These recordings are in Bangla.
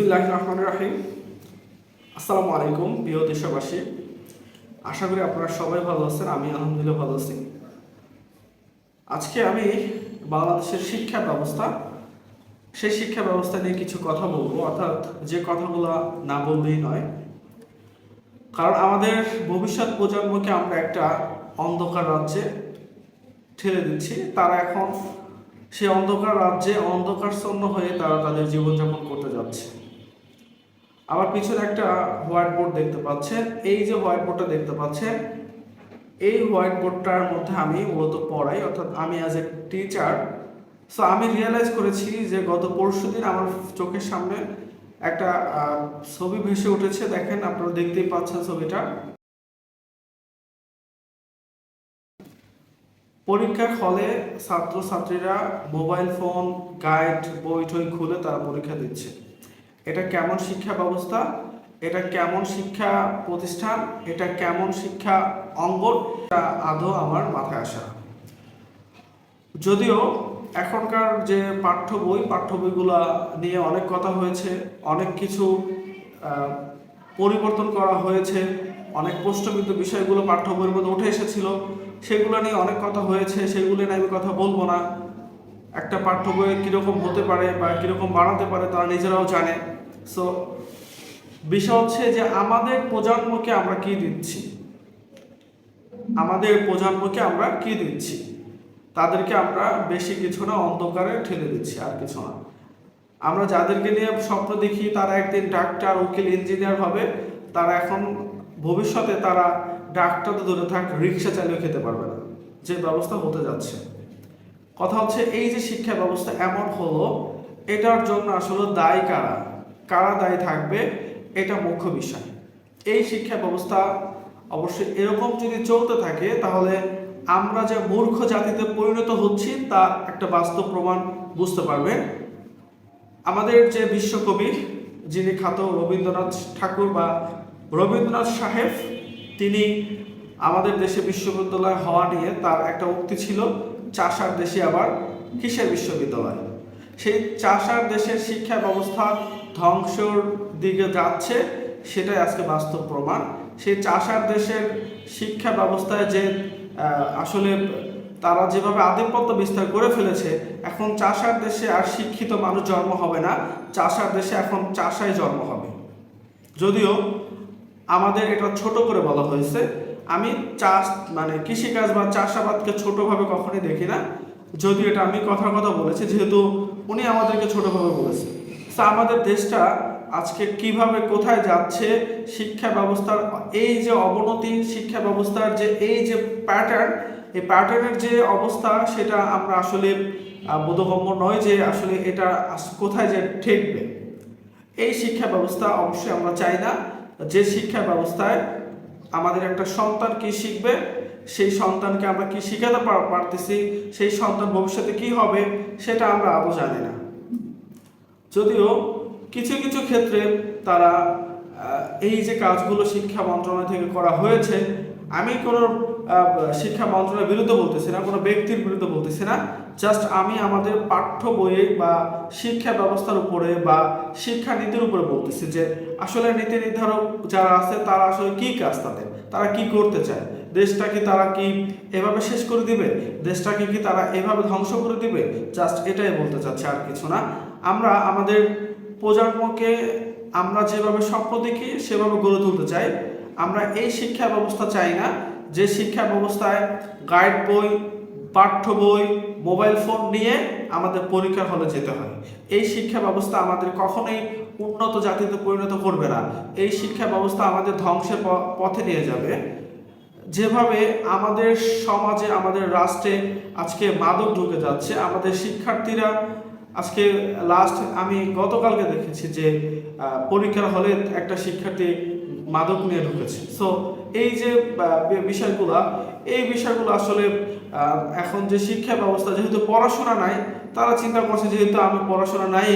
বিসমিল্লাহির রহমানির রহিম। আসসালামু আলাইকুম প্রিয় দেশবাসী, আশা করি আপনারা সবাই ভালো আছেন। আমি আলহামদুলিল্লাহ ভালো আছি। আজকে আমি বাংলাদেশের শিক্ষা ব্যবস্থা, সেই শিক্ষা ব্যবস্থা নিয়ে কিছু কথা বলবো, অর্থাৎ যে কথাগুলো না বললেই নয়। কারণ আমাদের ভবিষ্যৎ প্রজন্মকে আমরা একটা অন্ধকার রাজ্যে ঠেলে দিচ্ছি। তারা এখন সেই অন্ধকার রাজ্যে অন্ধকারচ্ছন্ন হয়ে তারা তাদের জীবনযাপন করতে যাচ্ছে। আমার পিছনে একটা হোয়াইট বোর্ড দেখতে পাচ্ছেন। এই যে হোয়াইট বোর্ডটা দেখতে পাচ্ছেন, এই হোয়াইট বোর্ডটার মধ্যে আমি মূলত পড়াই, অর্থাৎ আমি অ্যাজ এ টিচার। সো আমি রিয়েলাইজ করেছি যে গত পরশুদিন আমার চোখের সামনে একটা ছবি ভেসে উঠেছে। দেখেন, আপনারা দেখতেই পাচ্ছেন ছবিটা। পরীক্ষার হলে ছাত্রছাত্রীরা মোবাইল ফোন, গাইড, বই টই খুলে তারা পরীক্ষা দিচ্ছে। এটা কেমন শিক্ষা ব্যবস্থা? এটা কেমন শিক্ষা প্রতিষ্ঠান? এটা কেমন শিক্ষা অঙ্গন? এটা আদৌ আমার মাথায় আসে না। যদিও এখনকার যে পাঠ্য বইগুলো নিয়ে অনেক কথা হয়েছে, অনেক কিছু পরিবর্তন করা হয়েছে, অনেক প্রশ্নবিদ্ধ বিষয়গুলো পাঠ্য বইয়ের মধ্যে উঠে এসেছিল, সেগুলো নিয়ে অনেক কথা হয়েছে। সেগুলো নিয়ে আমি কথা বলবো না। একটা পাঠ্য বই কীরকম হতে পারে বা কীরকম বানাতে পারে তারা নিজেরাও জানে। সো বিষয় হচ্ছে যে আমাদের প্রজন্মকে আমরা কি দিচ্ছি, তাদেরকে আমরা বেশি কিছু না, অন্ধকারে ঠেলে দিচ্ছি, আর কিছু না। আমরা যাদেরকে নিয়ে স্বপ্ন দেখি তারা একদিন ডাক্তার, উকিল, ইঞ্জিনিয়ার হবে, তারা এখন ভবিষ্যতে তারা ডাক্তার তো দূরে থাক, রিক্সা চালিয়ে খেতে পারবে না, যে ব্যবস্থা হতে যাচ্ছে। কথা হচ্ছে এই যে শিক্ষা ব্যবস্থা এমন হলো, এটার জন্য আসলে দায়ী কারা দায়ী থাকবে, এটা মুখ্য বিষয়। এই শিক্ষা ব্যবস্থা অবশ্যই এরকম যদি চলতে থাকে তাহলে আমরা যে মূর্খ জাতিতে পরিণত হচ্ছি তার একটা বাস্তব প্রমাণ বুঝতে পারবেন। আমাদের যে বিশ্বকবি, যিনি খ্যাত রবীন্দ্রনাথ ঠাকুর বা রবীন্দ্রনাথ সাহেব, তিনি আমাদের দেশে বিশ্ববিদ্যালয় হওয়া নিয়ে তার একটা উক্তি ছিল, চাষার দেশে আবার কিসের বিশ্ববিদ্যালয়। সেই চাষার দেশের শিক্ষা ব্যবস্থা ধ্বংসের দিকে যাচ্ছে, সেটাই আজকে বাস্তব প্রমাণ। সেই চাষার দেশের শিক্ষা ব্যবস্থায় যে আসলে তারা যেভাবে আধিপত্য বিস্তার করে ফেলেছে, এখন চাষার দেশে আর শিক্ষিত মানুষ জন্ম হবে না, চাষার দেশে এখন চাষাই জন্ম হবে। যদিও আমাদের এটা ছোট করে বলা হয়েছে। আমি চাষ মানে কৃষিকাজ বা চাষাবাদকে ছোটভাবে কখনোই দেখি না, যদিও এটা আমি কথা বলেছি, যেহেতু উনি আমাদেরকে ছোটভাবে বলেছে। তো আমাদের দেশটা আজকে কিভাবে কোথায় যাচ্ছে, শিক্ষা ব্যবস্থার এই যে অবনতি, শিক্ষা ব্যবস্থার যে এই যে প্যাটার্ন, এই প্যাটার্নের যে অবস্থা, সেটা আমরা আসলে বোধগম্য নয় যে আসলে এটা কোথায় যে ঠেকবে। এই শিক্ষা ব্যবস্থা অবশ্যই আমরা চাই না। যে শিক্ষা ব্যবস্থায় আমাদের একটা সন্তান কি শিখবে, সেই সন্তানকে আমরা কি শিখাতে পারতেছি, সেই সন্তান ভবিষ্যতে কি হবে, সেটা আমরা আদৌ জানি না। যদিও কিছু কিছু ক্ষেত্রে তারা এই যে কাজগুলো শিক্ষা মন্ত্রণালয় থেকে করা হয়েছে, আমি কোনো শিক্ষা মন্ত্রণালয়ের বিরুদ্ধে বলতেছি না, কোনো ব্যক্তির বিরুদ্ধে বলতেছি না, জাস্ট আমি আমাদের পাঠ্য বইয়ে বা শিক্ষা ব্যবস্থার উপরে বা শিক্ষা নীতির উপরে বলতেছি যে আসলে নীতি নির্ধারক যারা আছে তারা আসলে কি কাজ, তারা কি করতে চায়। দেশটাকে তারা কি এভাবে শেষ করে দিবে, দেশটাকে কি তারা এভাবে ধ্বংস করে দিবে, জাস্ট এটাই বলতে চাচ্ছি, আর কিছু না। আমরা আমাদের প্রজন্মকে আমরা যেভাবে স্বপ্ন দেখি সেভাবে গড়ে তুলতে চাই। আমরা এই শিক্ষা ব্যবস্থা চাই না যে শিক্ষা ব্যবস্থায় গাইড বই, পাঠ্য বই, মোবাইল ফোন নিয়ে আমাদের পরীক্ষার হলে যেতে হয়। এই শিক্ষা ব্যবস্থা আমাদের কখনোই উন্নত জাতিতে পরিণত করবে না। এই শিক্ষা ব্যবস্থা আমাদের ধ্বংসের পথে নিয়ে যাবে। যেভাবে আমাদের সমাজে, আমাদের রাষ্ট্রে আজকে মাদক ঢুকে যাচ্ছে, আমাদের শিক্ষার্থীরা আজকে আমি গতকালকে দেখেছি যে পরীক্ষার হলে একটা শিক্ষার্থী মাদক নিয়ে ঢুকেছে। সো এই যে বিষয়গুলো আসলে এখন যে শিক্ষা ব্যবস্থা, যেহেতু পড়াশোনা নাই, তারা চিন্তা করছে যেহেতু আমি পড়াশোনা নাই,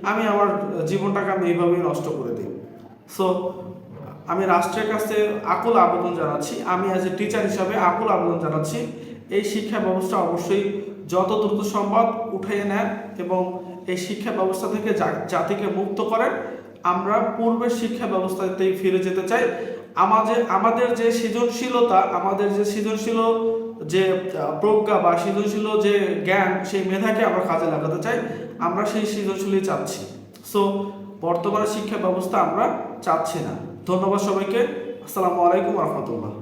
আমি আমার জীবনটাকে আমি এইভাবেই নষ্ট করে দিই। সো আমি রাষ্ট্রের কাছে আকুল আবেদন জানাচ্ছি, আমি অ্যাজ এ টিচার হিসাবে আকুল আবেদন জানাচ্ছি, এই শিক্ষা ব্যবস্থা অবশ্যই যত দ্রুত সম্ভব উঠিয়ে নেন এবং এই শিক্ষা ব্যবস্থা থেকে জাতিকে মুক্ত করেন। আমরা পূর্বের শিক্ষা ব্যবস্থাতেই ফিরে যেতে চাই। আমাদের যে সৃজনশীলতা, আমাদের যে সৃজনশীল যে প্রজ্ঞা বা সৃজনশীল যে জ্ঞান, সেই মেধাকে আমরা কাজে লাগাতে চাই। আমরা সেই সৃজনশীলই চাচ্ছি। সো বর্তমানে শিক্ষা ব্যবস্থা আমরা চাচ্ছি না। ধন্যবাদ সবাইকে। আসসালামু আলাইকুম রহমতুল্লাহ।